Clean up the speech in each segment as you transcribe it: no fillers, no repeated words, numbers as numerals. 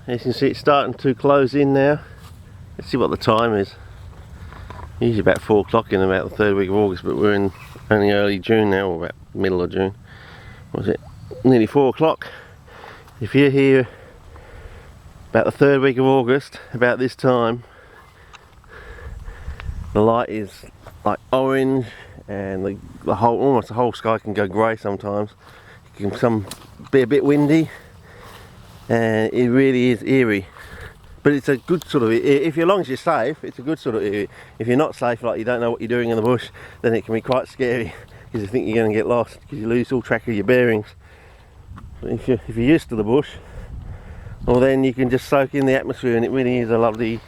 As you can see, it's starting to close in now. Let's see what the time is. Usually about 4 o'clock in about the third week of August, but we're in only early June now, or about middle of June. What was it? Nearly 4 o'clock. If you're here about the third week of August, about this time, the light is like orange, and almost the whole sky can go grey sometimes. It can be a bit windy, and it really is eerie. But it's a good sort of, if as long as you're safe, it's a good sort of eerie. If you're not safe, like you don't know what you're doing in the bush, then it can be quite scary, because you think you're going to get lost, because you lose all track of your bearings. But if you're used to the bush, well, then you can just soak in the atmosphere, and it really is a lovely,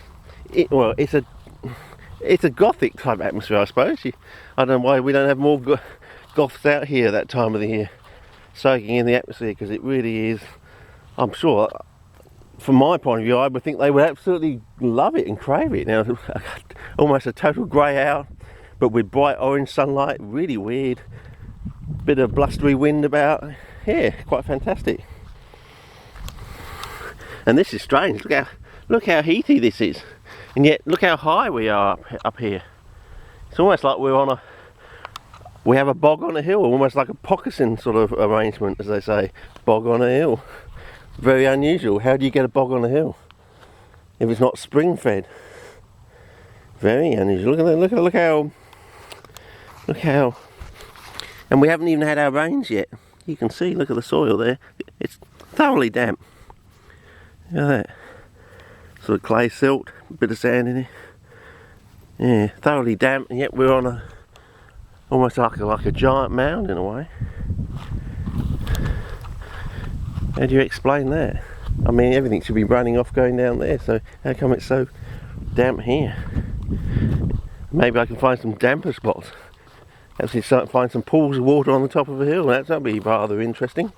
well, it's a gothic type atmosphere, I suppose. I don't know why we don't have more goths out here that time of the year, soaking in the atmosphere, because it really is, I'm sure, from my point of view, I would think they would absolutely love it and crave it. Now, almost a total grey out, but with bright orange sunlight, really weird. Bit of blustery wind about. Yeah, quite fantastic. And this is strange. Look how heaty this is, and yet look how high we are up here. It's almost like we have a bog on a hill, almost like a Pockeson sort of arrangement, as they say. Bog on a hill. Very unusual. How do you get a bog on a hill if it's not spring fed? Very unusual. Look how, and we haven't even had our rains yet. You can see, look at the soil there. It's thoroughly damp. Look at that. Sort of clay silt, a bit of sand in it. Yeah, thoroughly damp, and yet we're on almost like a giant mound in a way. How do you explain that? I mean, everything should be running off going down there, so how come it's so damp here? Maybe I can find some damper spots. Actually find some pools of water on the top of a hill. That'd be rather interesting.